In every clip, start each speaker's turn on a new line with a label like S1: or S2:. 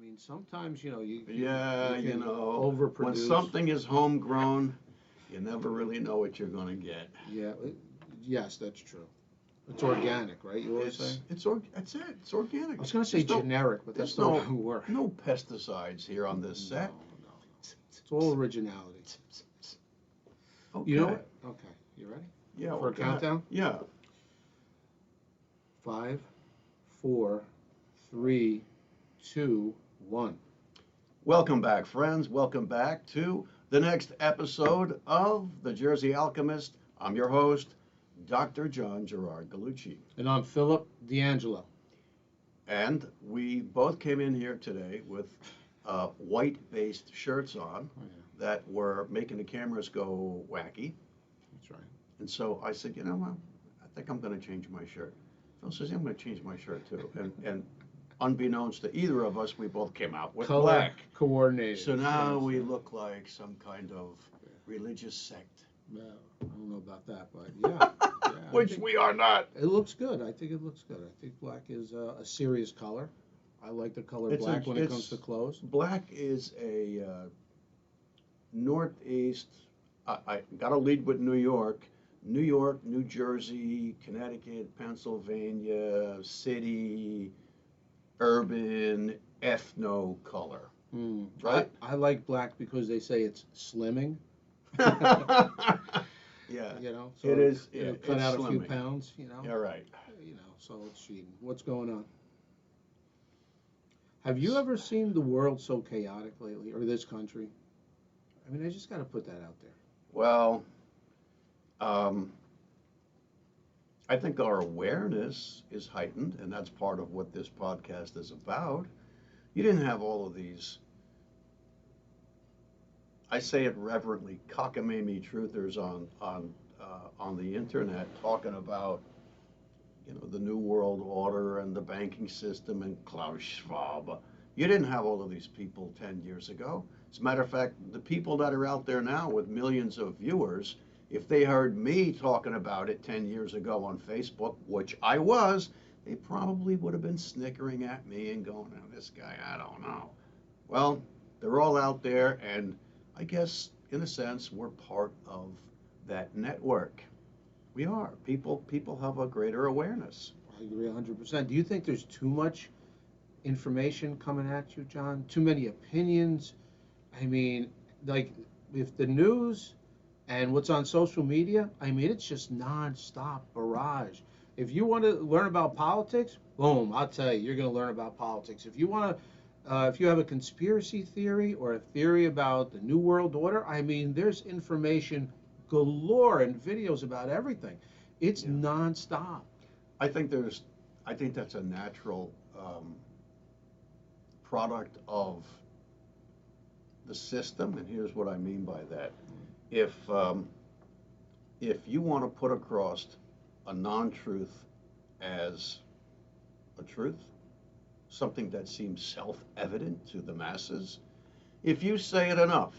S1: mean, sometimes,
S2: Yeah,
S1: you can
S2: when
S1: overproduce.
S2: something is homegrown, you never really know what you're going to get.
S1: Yeah, yes, that's true. It's organic, right? You always say?
S2: That's it. It's organic.
S1: I was going to say
S2: There's
S1: generic, but that's
S2: there's
S1: not
S2: no,
S1: a word.
S2: no pesticides here on this
S1: No,
S2: set.
S1: no. It's all originality.
S2: Okay.
S1: You know what? Okay, you ready?
S2: Yeah.
S1: For
S2: well,
S1: a
S2: go ahead.
S1: countdown?
S2: Yeah.
S1: 5, 4, 3, 2, 1.
S2: Welcome back, friends. Welcome back to the next episode of The Jersey Alchemist. I'm your host, Dr. John Gerard Gallucci.
S1: And I'm Philip D'Angelo.
S2: And we both came in here today with white-based shirts on
S1: Oh, yeah,
S2: that were making the cameras go wacky.
S1: that's right.
S2: And so I said, you know what? I think I'm going to change my shirt. Phil says, yeah, I'm going to change my shirt too. And unbeknownst to either of us, we both came out with
S1: Color
S2: black.
S1: coordinated.
S2: So now
S1: Yes,
S2: we
S1: yeah.
S2: look like some kind of religious sect.
S1: Well, I don't know about that, but yeah.
S2: Which we are not.
S1: It looks good. I think it looks good. I think black is a serious color. I like the color black when it comes to clothes.
S2: Black is a Northeast. I got to lead with New York, New Jersey, Connecticut, Pennsylvania, city, urban, ethno color. Right?
S1: I like black because they say it's slimming.
S2: Yeah.
S1: So
S2: It is.
S1: it'll
S2: It's
S1: cut out a few
S2: slimming.
S1: pounds.
S2: Yeah, right.
S1: So it's cheating. What's going on? Have you ever seen the world so chaotic lately, or this country? I mean, I just got to put that out there.
S2: Well, I think our awareness is heightened, and that's part of what this podcast is about. You didn't have all of these, I say it reverently, cockamamie truthers on the internet talking about, the New World Order and the banking system and Klaus Schwab. You didn't have all of these people 10 years ago. As a matter of fact, the people that are out there now with millions of viewers, if they heard me talking about it 10 years ago on Facebook, which I was, they probably would have been snickering at me and going, oh, this guy, I don't know. Well, they're all out there, and I guess, in a sense, we're part of that network. We are. People have a greater awareness.
S1: I agree 100%. Do you think there's too much information coming at you, John? Too many opinions? I mean, like, if the news and what's on social media, I mean, it's just nonstop barrage. If you want to learn about politics, boom, I'll tell you, you're going to learn about politics. If you want to, if you have a conspiracy theory or a theory about the New World Order, I mean, there's information galore and videos about everything. It's nonstop.
S2: I think that's a natural product of the system, and here's what I mean by that. If you want to put across a non-truth as a truth, something that seems self-evident to the masses, if you say it enough,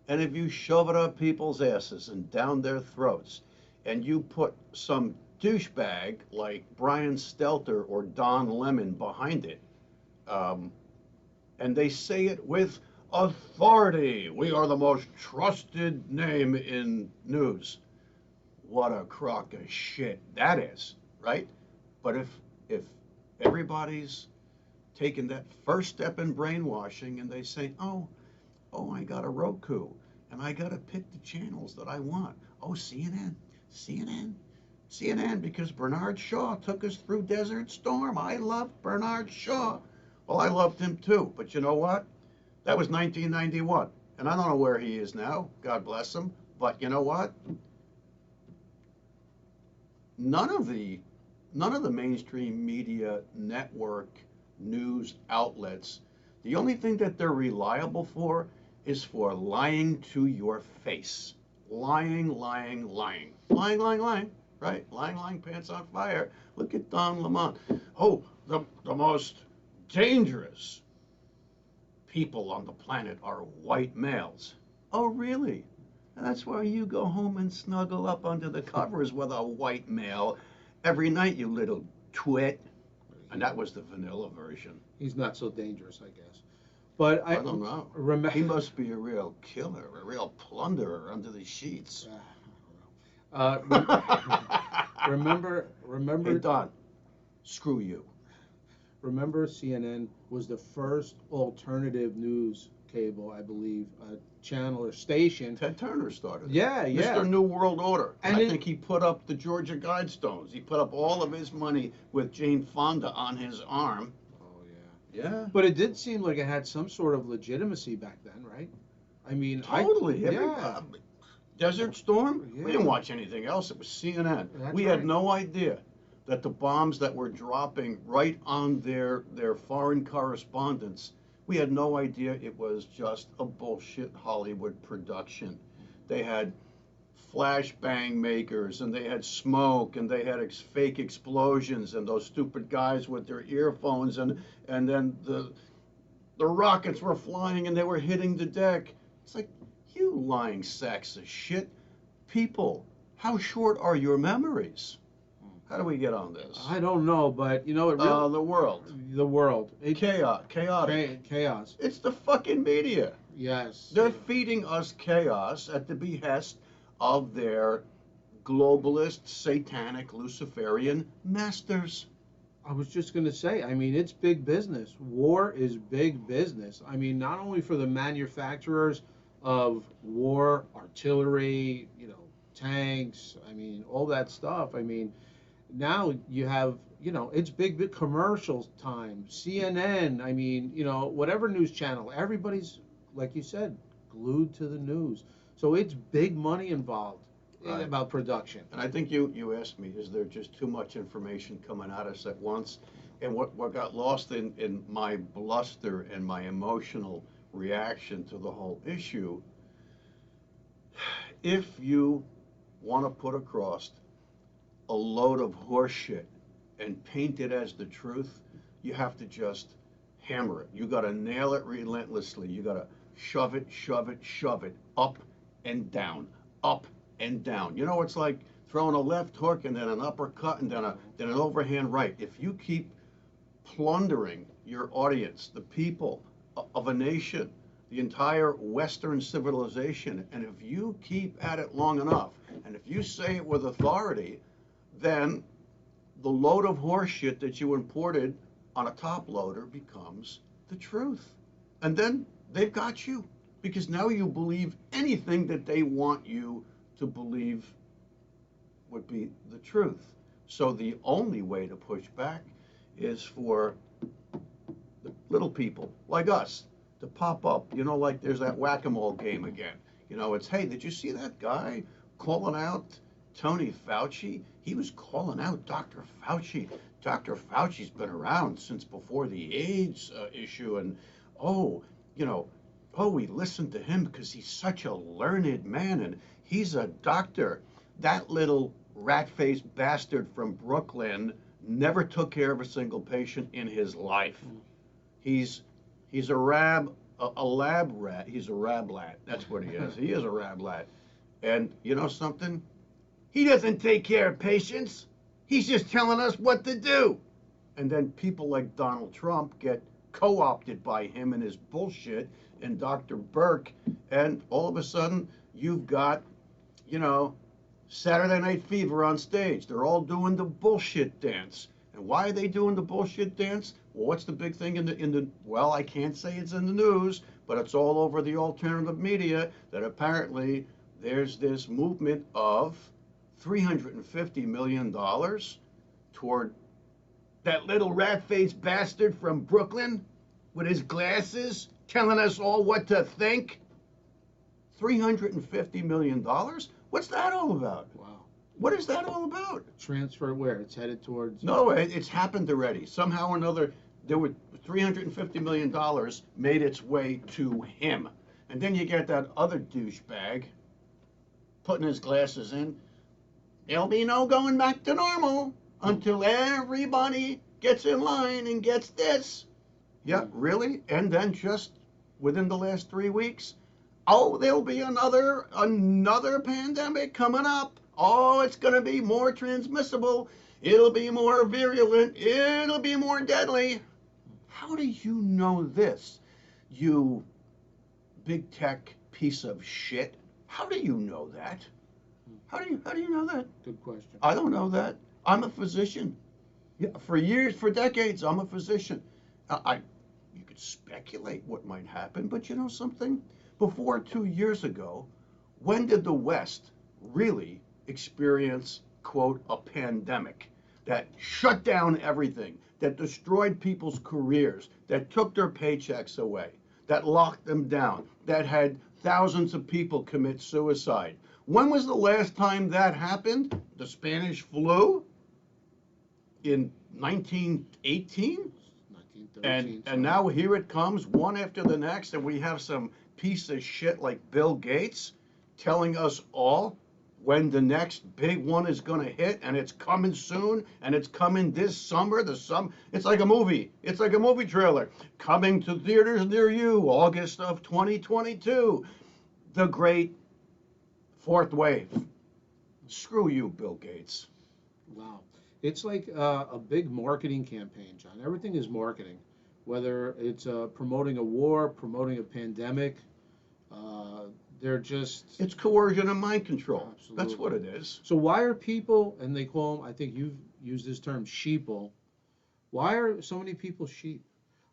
S2: and if you shove it up people's asses and down their throats, and you put some douchebag like Brian Stelter or Don Lemon behind it, and they say it with authority, we are the most trusted name in news. What a crock of shit that is, right? But if everybody's taking that first step in brainwashing and they say, oh, I got a Roku and I got to pick the channels that I want. Oh, CNN, because Bernard Shaw took us through Desert Storm. I love Bernard Shaw. Well, I loved him too, but you know what? That was 1991, and I don't know where he is now. God bless him. But you know what? None of the mainstream media network news outlets, the only thing that they're reliable for is for lying to your face. Lying, right? Lying, pants on fire. Look at Don Lemon. Oh, the most dangerous people on the planet are white males. Oh, really? And that's why you go home and snuggle up under the covers with a white male every night, you little twit. And that was the vanilla version.
S1: He's not so dangerous, I guess. But
S2: I don't know. He
S1: remember.
S2: must be a real killer, a real plunderer under the sheets.
S1: Rem-
S2: Hey,
S1: remember,
S2: Don, screw you.
S1: remember, CNN was the first alternative news cable, I believe, channel or station.
S2: Ted Turner started it.
S1: Yeah, yeah.
S2: Mr. New World Order.
S1: And
S2: I think he put up the Georgia Guidestones. He put up all of his money with Jane Fonda on his arm.
S1: Oh yeah.
S2: Yeah.
S1: But it did seem like it had some sort of legitimacy back then, right? I mean,
S2: Totally.
S1: yeah.
S2: Desert Storm?
S1: Yeah.
S2: We didn't watch anything else. It was CNN.
S1: That's
S2: We
S1: right.
S2: had no idea that the bombs that were dropping right on their foreign correspondents, we had no idea it was just a bullshit Hollywood production. They had flashbang makers, and they had smoke, and they had fake explosions, and those stupid guys with their earphones, and then the rockets were flying and they were hitting the deck. It's like, you lying sacks of shit. People, how short are your memories? How do we get on this?
S1: I don't know, but you know, it really,
S2: The world.
S1: the world.
S2: Chaotic.
S1: Chaos.
S2: It's the fucking media.
S1: Yes.
S2: They're feeding us chaos at the behest of their globalist, satanic, Luciferian masters.
S1: I was just going to say, I mean, it's big business. War is big business. I mean, not only for the manufacturers of war, artillery, you know, tanks, I mean, all that stuff. I mean, now you have, you know, it's big commercial time. CNN, I mean, you know, whatever news channel, everybody's, like you said, glued to the news. So it's big money involved
S2: Right.
S1: about production.
S2: And I think you asked me, is there just too much information coming at us at once? And what got lost in my bluster and my emotional reaction to the whole issue, if you want to put across a load of horseshit and paint it as the truth, you have to just hammer it. You got to nail it relentlessly. You got to shove it up and down, up and down. You know, it's like throwing a left hook and then an uppercut and then an overhand right. If you keep plundering your audience, the people of a nation, the entire Western civilization, and if you keep at it long enough, and if you say it with authority, then the load of horseshit that you imported on a top loader becomes the truth. And then they've got you, because now you believe anything that they want you to believe would be the truth. So the only way to push back is for the little people like us to pop up. You know, like there's that whack-a-mole game again. You know, it's, hey, did you see that guy calling out Tony Fauci? He was calling out Dr. Fauci. Dr. Fauci's been around since before the AIDS issue, and we listened to him because he's such a learned man, and he's a doctor. That little rat-faced bastard from Brooklyn never took care of a single patient in his life. He's a lab rat. He's a rablat. That's what he is. He is a rablat. And you know something? He doesn't take care of patients. He's just telling us what to do. And then people like Donald Trump get co-opted by him and his bullshit, and Dr. Burke, and all of a sudden you've got, Saturday Night Fever on stage. They're all doing the bullshit dance. And why are they doing the bullshit dance? Well, what's the big thing in the well, I can't say it's in the news, but it's all over the alternative media that apparently there's this movement of $350 million toward that little rat-faced bastard from Brooklyn with his glasses telling us all what to think. $350 million? What's that all about?
S1: Wow.
S2: What is that all about?
S1: Transfer where? It's headed towards...
S2: No, it's happened already. Somehow or another, there were $350 million made its way to him. And then you get that other douchebag putting his glasses in. There'll be no going back to normal until everybody gets in line and gets this. Yeah, really? And then just within the last 3 weeks, there'll be another pandemic coming up. Oh, it's going to be more transmissible. It'll be more virulent. It'll be more deadly. How do you know this? You big tech piece of shit. How do you know that? How do you know that?
S1: Good question.
S2: I don't know that. I'm a physician. Yeah, for years, for decades, I'm a physician. You could speculate what might happen, but you know something? Before 2 years ago, when did the West really experience, quote, a pandemic that shut down everything, that destroyed people's careers, that took their paychecks away, that locked them down, that had thousands of people commit suicide? When was the last time that happened? The Spanish flu in 1918? And
S1: 1913.
S2: and now here it comes, one after the next, and we have some piece of shit like Bill Gates telling us all when the next big one is going to hit, and it's coming soon, and it's coming this summer. It's like a movie. It's like a movie trailer coming to theaters near you, August of 2022. The great fourth wave. Screw you, Bill Gates.
S1: Wow. It's like a big marketing campaign, John. Everything is marketing, whether it's promoting a war, promoting a pandemic. They're just.
S2: It's coercion and mind control.
S1: Absolutely.
S2: That's what it is.
S1: So why are people, and they call them, I think you've used this term, sheeple. Why are so many people sheep?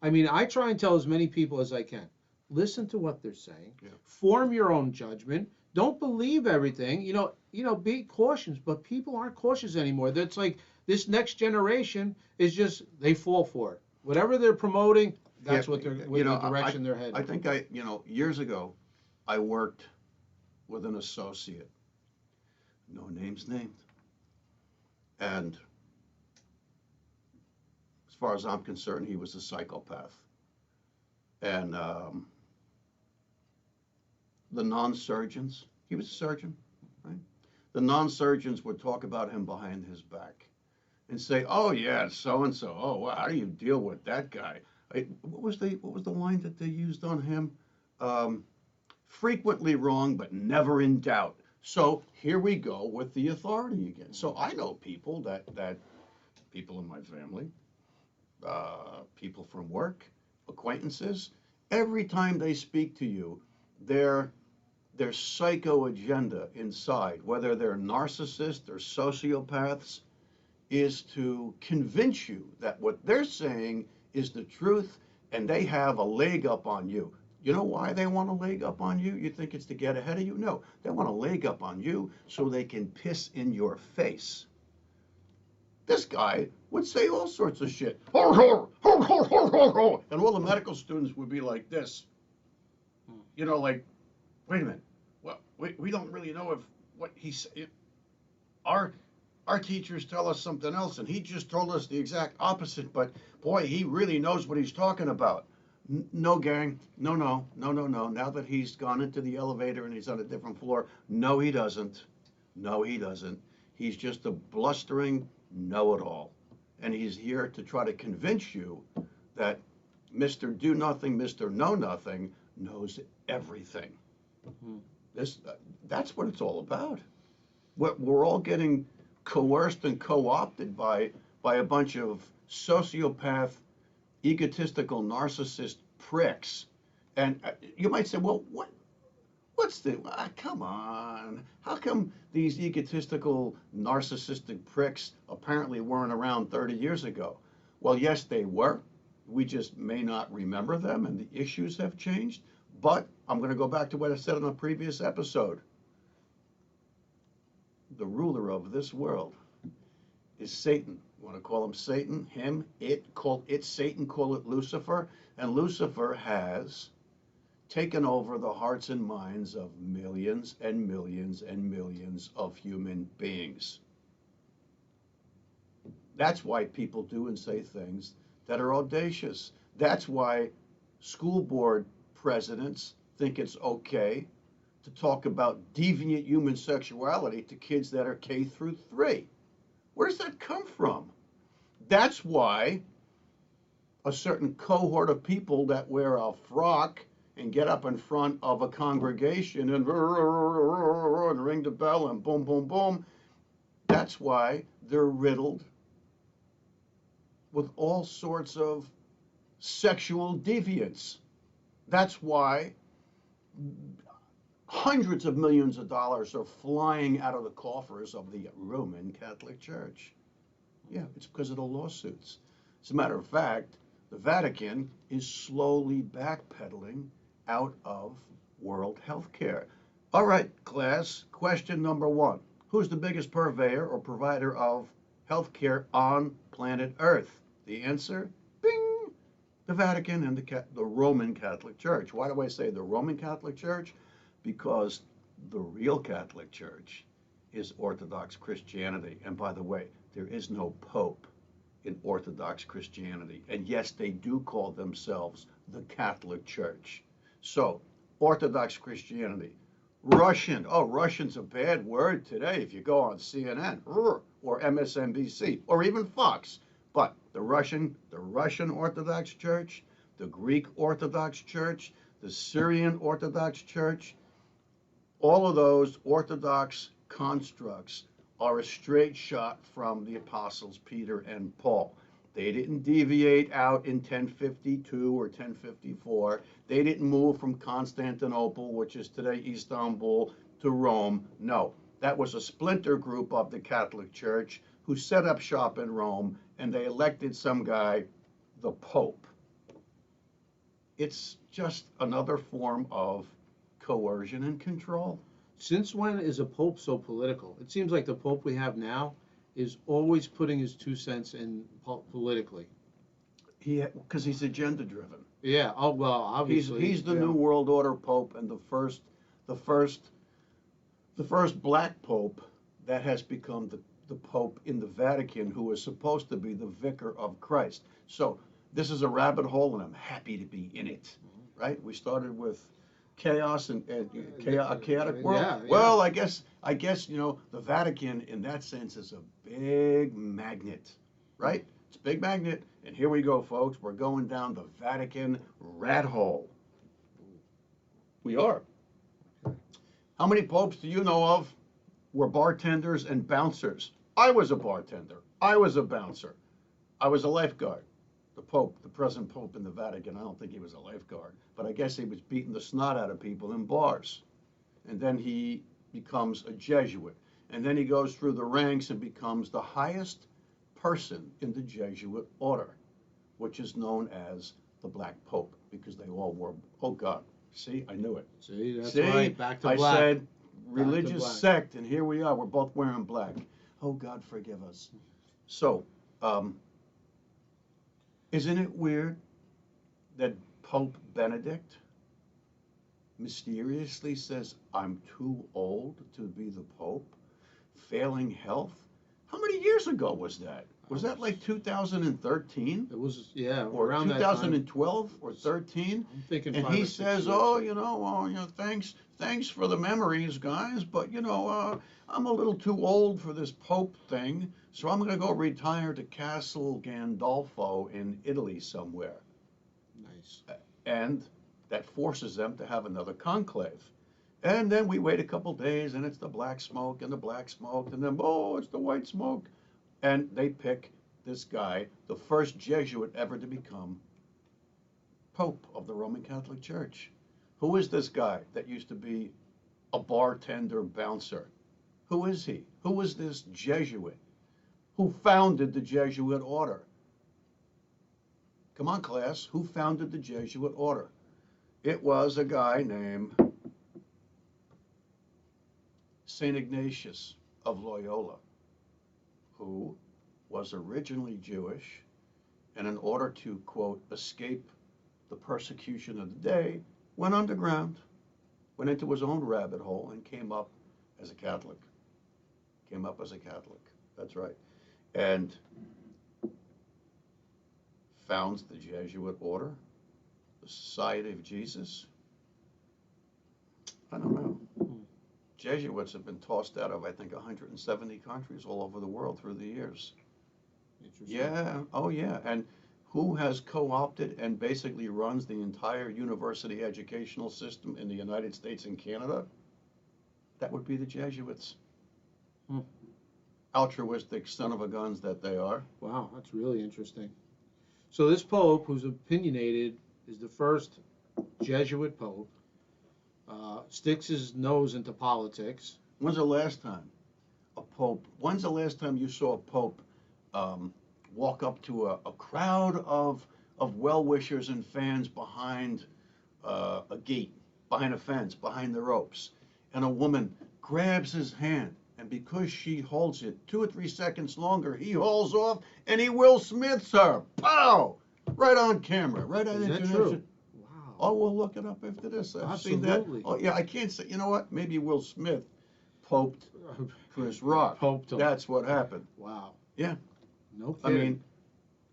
S1: I mean, I try and tell as many people as I can. Listen to what they're saying.
S2: Yeah.
S1: Form your own judgment. Don't believe everything. Be cautious. But people aren't cautious anymore. That's like this next generation is just they fall for it. Whatever they're promoting, that's what they're the direction they're heading.
S2: I think years ago, I worked with an associate, no names named, and as far as I'm concerned, he was a psychopath. And the non-surgeons, he was a surgeon, right? The non-surgeons would talk about him behind his back and say, "Oh yeah, so and so. Oh, wow, how do you deal with that guy?" What was the line that they used on him? Frequently wrong, but never in doubt. So here we go with the authority again. So I know people that people in my family, people from work, acquaintances. Every time they speak to you, their psycho agenda inside, whether they're narcissists or sociopaths, is to convince you that what they're saying is the truth and they have a leg up on you. You know why they want a leg up on you? You think it's to get ahead of you? No, they want a leg up on you so they can piss in your face. This guy would say all sorts of shit. And all the medical students would be like this. Like, wait a minute. Well, we don't really know if what he said. Our teachers tell us something else, and he just told us the exact opposite. But boy, he really knows what he's talking about. No, gang. No. Now that he's gone into the elevator and he's on a different floor, no, he doesn't. No, he doesn't. He's just a blustering know-it-all. And he's here to try to convince you that Mr. Do Nothing, Mr. Know Nothing knows everything. That's what it's all about. We're all getting coerced and co-opted by a bunch of sociopath, egotistical, narcissist pricks. And you might say, well, what's the, come on. How come these egotistical, narcissistic pricks apparently weren't around 30 years ago? Well, yes, they were. We just may not remember them, and the issues have changed. But I'm going to go back to what I said in a previous episode. The ruler of this world is Satan. You want to call him Satan, him, it, call it Satan, call it Lucifer. And Lucifer has taken over the hearts and minds of millions and millions and millions of human beings. That's why people do and say things that are audacious. That's why school board presidents think it's okay to talk about deviant human sexuality to kids that are K through 3. Where does that come from? That's why a certain cohort of people that wear a frock and get up in front of a congregation and ring the bell and boom, boom, boom, that's why they're riddled with all sorts of sexual deviance. That's why hundreds of millions of dollars are flying out of the coffers of the Roman Catholic Church. Yeah, it's because of the lawsuits. As a matter of fact, the Vatican is slowly backpedaling out of world health care. All right, class, question number one. Who's the biggest purveyor or provider of health care on planet Earth? The answer, bing, the Vatican and the Roman Catholic Church. Why do I say the Roman Catholic Church? Because the real Catholic Church is Orthodox Christianity. And by the way, there is no Pope in Orthodox Christianity. And yes, they do call themselves the Catholic Church. So, Orthodox Christianity. Russian. Oh, Russian's a bad word today if you go on CNN or MSNBC or even Fox. But the Russian Orthodox Church, the Greek Orthodox Church, the Syrian Orthodox Church, all of those Orthodox constructs are a straight shot from the apostles Peter and Paul. They didn't deviate out in 1052 or 1054. They didn't move from Constantinople, which is today Istanbul, to Rome. No, that was a splinter group of the Catholic Church who set up shop in Rome, and they elected some guy, the Pope. It's just another form of coercion and control.
S1: Since when is a pope so political? It seems like the pope we have now is always putting his 2 cents in politically.
S2: Because he's agenda driven.
S1: Yeah. Oh well, obviously
S2: He's the New World Order Pope and the first black Pope that has become the Pope in the Vatican, who is supposed to be the vicar of Christ. So this is a rabbit hole, and I'm happy to be in it. Right? We started with chaos and a chaotic world.
S1: Yeah,
S2: well, I guess the Vatican in that sense is a big magnet, right? It's a big magnet, and here we go, folks. We're going down the Vatican rat hole. We are. How many popes do you know of were bartenders and bouncers? I was a bartender. I was a bouncer. I was a lifeguard. The Pope, the present Pope in the Vatican, I don't think he was a lifeguard, but I guess he was beating the snot out of people in bars. And then he becomes a Jesuit. And then he goes through the ranks and becomes the highest person in the Jesuit order, which is known as the Black Pope, because they all wore, oh God, see, I knew it.
S1: See, that's right, back to black.
S2: I said religious sect, and here we are, we're both wearing black. Oh God, forgive us. So, isn't it weird that Pope Benedict mysteriously says, I'm too old to be the Pope, failing health? How many years ago was that? Was that like 2013?
S1: It was, yeah,
S2: or
S1: around
S2: 2012 or 13?
S1: I'm thinking
S2: and
S1: 5
S2: he
S1: or 6
S2: says,
S1: years.
S2: oh, thanks for the memories, guys, but I'm a little too old for this Pope thing, so I'm going to go retire to Castle Gandolfo in Italy somewhere.
S1: Nice.
S2: And that forces them to have another conclave. And then we wait a couple days, and it's the black smoke, and the black smoke, and then, oh, it's the white smoke. And they pick this guy, the first Jesuit ever to become Pope of the Roman Catholic Church. Who is this guy that used to be a bartender bouncer? Who is he? Who is this Jesuit? Who founded the Jesuit order? Come on, class. Who founded the Jesuit order? It was a guy named St. Ignatius of Loyola, who was originally Jewish, and in order to, quote, escape the persecution of the day, went underground, went into his own rabbit hole, and came up as a Catholic. Came up as a Catholic, that's right. And founds the Jesuit order, the Society of Jesus. I don't know. Jesuits have been tossed out of, I think, 170 countries all over the world through the years. Yeah, oh yeah. And who has co-opted and basically runs the entire university educational system in the United States and Canada? That would be the Jesuits. Altruistic son of a guns that they are.
S1: Wow, that's really interesting. So this Pope, who's opinionated, is the first Jesuit Pope, sticks his nose into politics.
S2: When's the last time when's the last time you saw a Pope walk up to a crowd of well-wishers and fans behind a gate, behind a fence, behind the ropes, and a woman grabs his hand, and because she holds it 2 or 3 seconds longer, he hauls off and he Will Smiths her. Pow! Right on camera, right on
S1: Is that
S2: international.
S1: true? Wow.
S2: Oh, we'll look it up after this. I've seen that.
S1: Absolutely.
S2: Oh, yeah, I can't say. You know what? Maybe Will Smith poped Chris Rock.
S1: Poped him.
S2: That's what happened.
S1: Wow.
S2: Yeah.
S1: No
S2: I
S1: kidding.
S2: mean,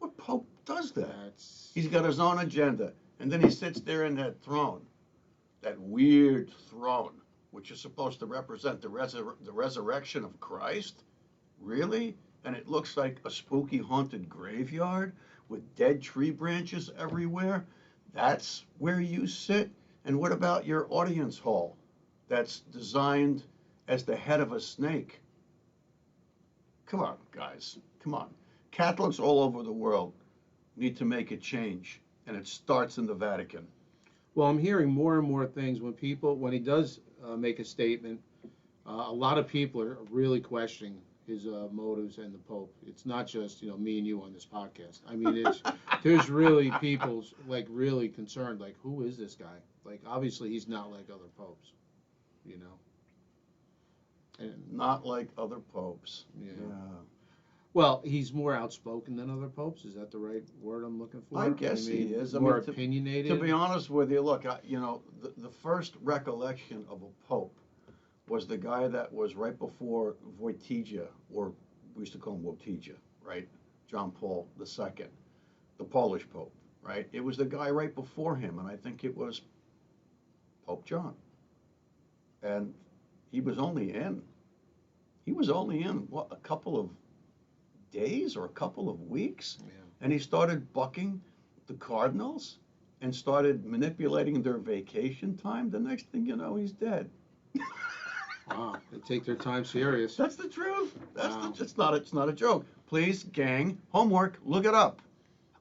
S2: what pope does that?
S1: That's
S2: He's got his own agenda, and then he sits there in that throne, that weird throne, which is supposed to represent the resurrection of Christ. Really? And it looks like a spooky haunted graveyard with dead tree branches everywhere. That's where you sit. And what about your audience hall that's designed as the head of a snake? Come on, guys. Come on. Catholics all over the world need to make a change, and it starts in the Vatican.
S1: Well, I'm hearing more and more things when he does make a statement. A lot of people are really questioning his motives and the Pope. It's not just me and you on this podcast. I mean, there's really people like really concerned. Like, who is this guy? Like, obviously he's not like other popes, And
S2: Not like other popes.
S1: Yeah. Well, he's more outspoken than other popes. Is that the right word I'm looking for?
S2: I guess he is.
S1: More opinionated.
S2: To be honest with you, look, the first recollection of a pope was the guy that was right before Wojtyła, or we used to call him Wojtyła, right? John Paul II, the Polish pope, right? It was the guy right before him, and I think it was Pope John. And he was only in what, a couple of days or a couple of weeks,
S1: Yeah.
S2: and he started bucking the cardinals and started manipulating their vacation time. The next thing you know, he's dead.
S1: Wow, they take their time serious.
S2: That's the truth.
S1: Wow.
S2: It's not a joke. Please, gang, homework, look it up.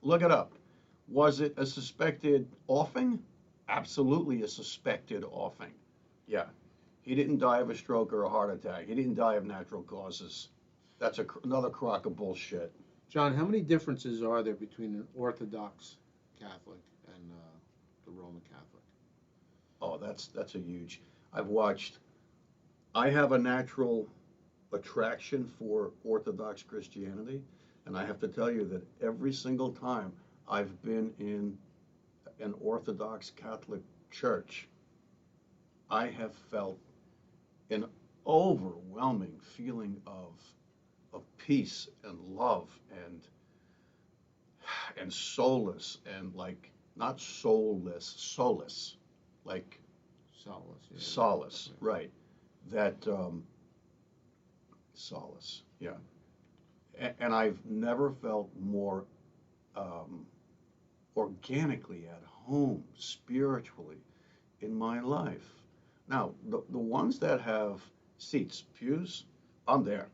S2: Look it up. Was it a suspected offing? Absolutely a suspected offing. Yeah. He didn't die of a stroke or a heart attack. He didn't die of natural causes. That's another crock of bullshit.
S1: John, how many differences are there between an Orthodox Catholic and the Roman Catholic?
S2: Oh, that's a huge. I have a natural attraction for Orthodox Christianity, and I have to tell you that every single time I've been in an Orthodox Catholic church, I have felt an overwhelming feeling of peace and love and solace, and like, not soulless, solace, like
S1: Solace. Yeah.
S2: solace, right? That solace, yeah. And I've never felt more organically at home spiritually in my life. Now, the ones that have seats, pews, I'm there.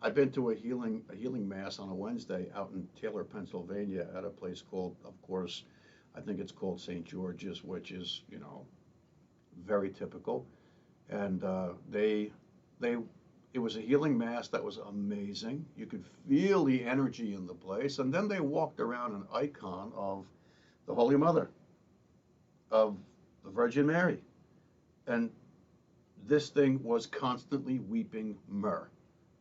S2: I've been to a healing mass on a Wednesday out in Taylor, Pennsylvania, at a place called, of course, I think it's called St. George's, which is, very typical. And it was a healing mass that was amazing. You could feel the energy in the place. And then they walked around an icon of the Holy Mother, of the Virgin Mary. And this thing was constantly weeping myrrh.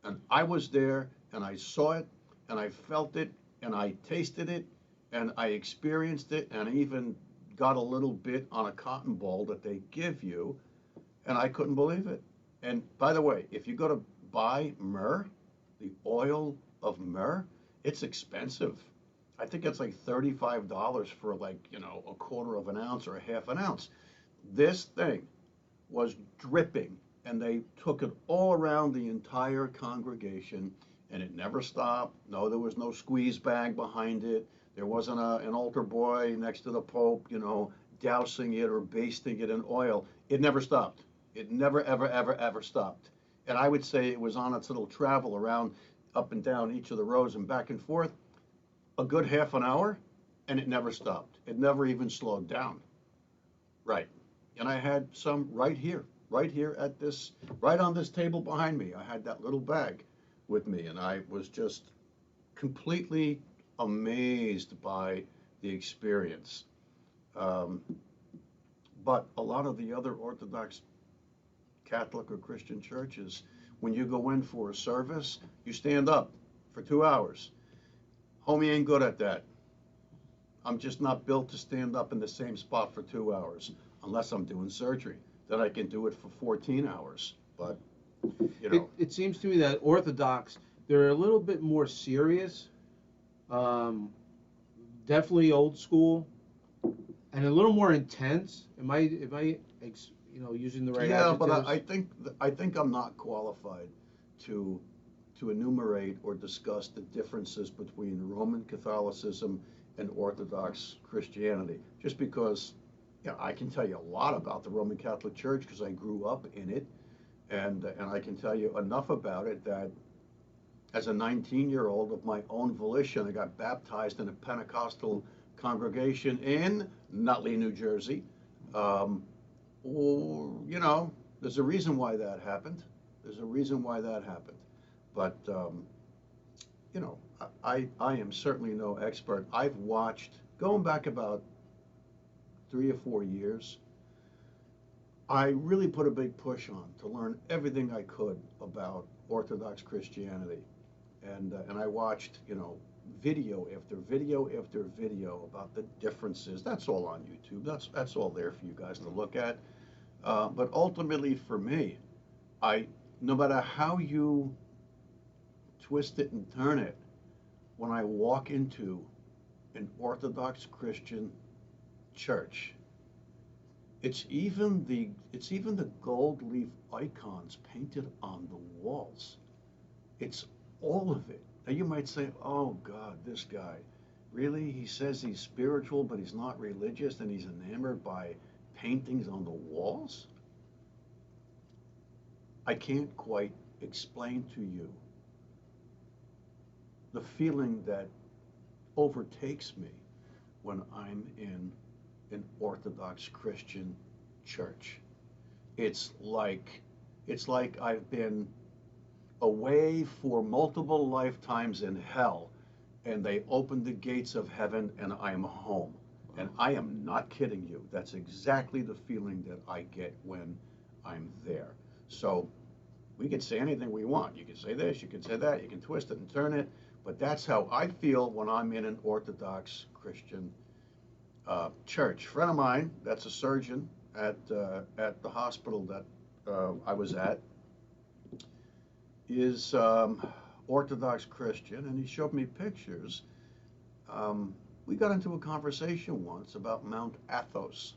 S2: And I was there, and I saw it, and I felt it, and I tasted it, and I experienced it, and I even got a little bit on a cotton ball that they give you, and I couldn't believe it. And by the way, if you go to buy myrrh, the oil of myrrh, it's expensive. I think it's like $35 for like, a quarter of an ounce or a half an ounce. This thing was dripping, and they took it all around the entire congregation, and it never stopped. No, there was no squeeze bag behind it. There wasn't an altar boy next to the Pope, dousing it or basting it in oil. It never stopped. It never, ever, ever, ever stopped. And I would say it was on its little travel around, up and down each of the rows and back and forth, a good half an hour, and it never stopped. It never even slowed down. Right. And I had some right here at this, right on this table behind me. I had that little bag with me, and I was just completely amazed by the experience. Um, but a lot of the other Orthodox Catholic or Christian churches, when you go in for a service, you stand up for 2 hours. Homie ain't good at that. I'm just not built to stand up in the same spot for 2 hours, unless I'm doing surgery. Then I can do it for 14 hours. But, you know.
S1: It seems to me that Orthodox, they're a little bit more serious, definitely old school, and a little more intense. Using the right
S2: Yeah,
S1: adjectives?
S2: but I think I'm not qualified to enumerate or discuss the differences between Roman Catholicism and Orthodox Christianity. Just because, I can tell you a lot about the Roman Catholic Church because I grew up in it, and I can tell you enough about it that as a 19-year-old of my own volition, I got baptized in a Pentecostal congregation in Nutley, New Jersey. There's a reason why that happened. There's a reason why that happened. But, I am certainly no expert. I've watched, going back about 3 or 4 years, I really put a big push on to learn everything I could about Orthodox Christianity. And I watched, video after video after video about the differences. That's all on YouTube. That's all there for you guys to look at. But ultimately for me, no matter how you twist it and turn it, when I walk into an Orthodox Christian church, it's even the gold leaf icons painted on the walls. It's all of it. Now you might say, oh God, this guy, really? He says he's spiritual, but he's not religious, and he's enamored by paintings on the walls? I can't quite explain to you the feeling that overtakes me when I'm in an Orthodox Christian church. It's like I've been away for multiple lifetimes in hell, and they opened the gates of heaven and I'm home. And I am not kidding you. That's exactly the feeling that I get when I'm there. So we can say anything we want. You can say this, you can say that, you can twist it and turn it, but that's how I feel when I'm in an Orthodox Christian church. A friend of mine, that's a surgeon at the hospital that I was at, is Orthodox Christian, and he showed me pictures. We got into a conversation once about Mount Athos,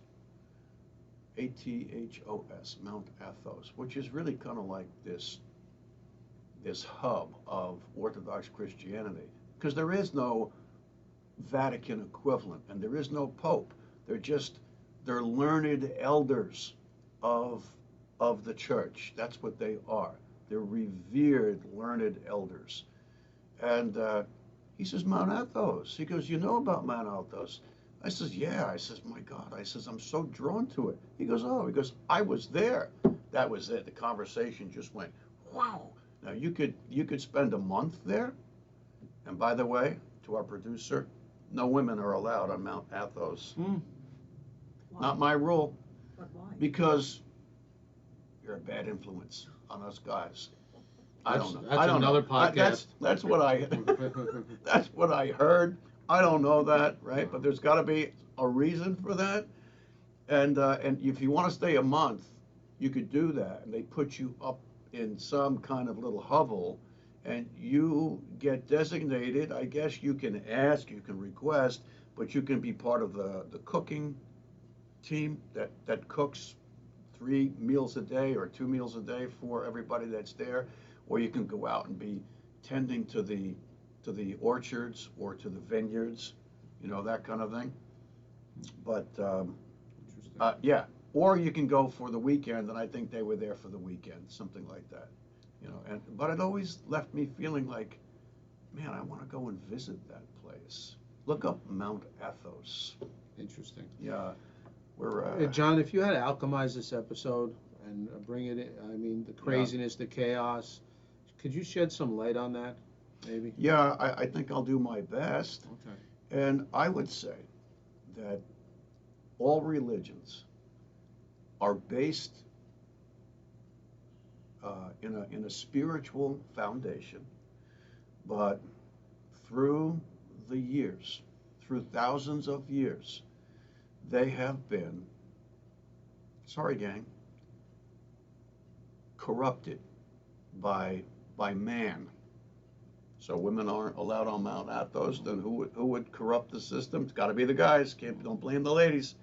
S2: Athos, Mount Athos, which is really kind of like this hub of Orthodox Christianity, because there is no Vatican equivalent, and there is no Pope. They're learned elders of the church. That's what they are. They're revered, learned elders. And he says, Mount Athos. He goes, you know about Mount Athos? I says, yeah. I says, my God. I says, I'm so drawn to it. He goes, oh. He goes, I was there. That was it. The conversation just went, wow. Now you could spend a month there. And by the way, to our producer, no women are allowed on Mount Athos. Not my rule.
S3: But why?
S2: Because you're a bad influence on us guys. I don't know.
S1: That's another podcast.
S2: That's what I heard. I don't know that, right? But there's got to be a reason for that. And if you want to stay a month, you could do that. And they put you up in some kind of little hovel, and you get designated. I guess you can ask, you can request, but you can be part of the cooking team that cooks 3 meals a day or 2 meals a day for everybody that's there, or you can go out and be tending to the orchards or to the vineyards, that kind of thing. But yeah, or you can go for the weekend, and I think they were there for the weekend, something like that, but it always left me feeling like, man, I want to go and visit that place. Look up Mount Athos.
S1: Interesting.
S2: Yeah. we're
S1: John, if you had to alchemize this episode and bring it in, I mean, the craziness, the chaos, could you shed some light on that, maybe?
S2: yeah, I think I'll do my best.
S1: Okay.
S2: And I would say that all religions are based in a spiritual foundation, but through the years, through thousands of years, they have been, sorry gang, corrupted by man. So women aren't allowed on Mount Athos. Then who would corrupt the system? It's got to be the guys. Don't blame the ladies.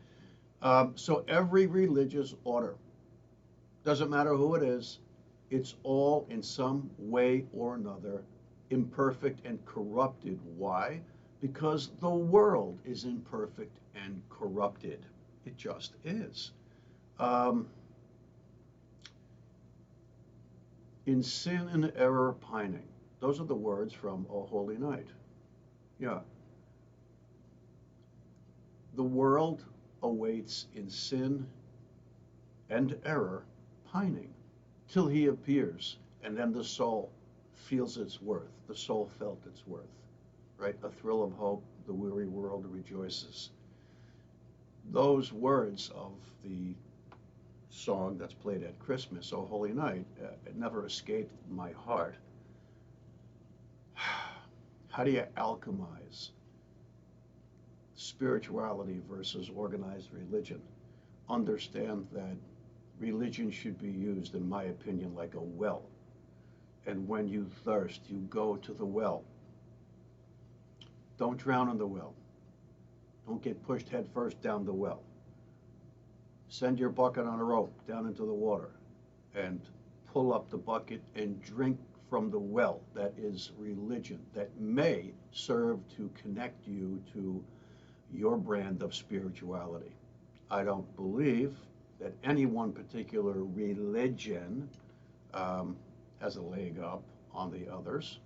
S2: So every religious order, doesn't matter who it is, it's all in some way or another imperfect and corrupted. Why? Because the world is imperfect and corrupted. It just is. In sin and error pining. Those are the words from O Holy Night. Yeah. The world awaits in sin and error pining till he appears, and then the soul feels its worth. The soul felt its worth, right? A thrill of hope, the weary world rejoices. Those words of the song that's played at Christmas, O Holy Night, it never escaped my heart. How do you alchemize spirituality versus organized religion? Understand that religion should be used, in my opinion, like a well. And when you thirst, you go to the well. Don't drown in the well. Don't get pushed head first down the well. Send your bucket on a rope down into the water and pull up the bucket and drink from the well. That is religion that may serve to connect you to your brand of spirituality. I don't believe that any one particular religion has a leg up on the others.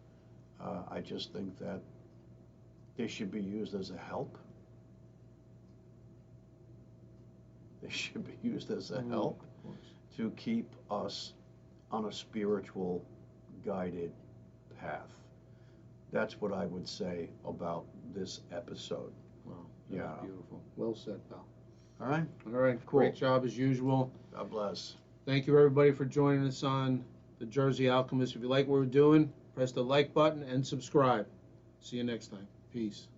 S2: I just think that they should be used as a help. They should be used as a help to keep us on a spiritual guided path. That's what I would say about this episode.
S1: Wow, that's beautiful. Well said, pal.
S2: All right?
S1: All right,
S2: Cool.
S1: Great job as usual.
S2: God bless.
S1: Thank you, everybody, for joining us on The Jersey Alchemist. If you like what we're doing, press the like button and subscribe. See you next time. Peace.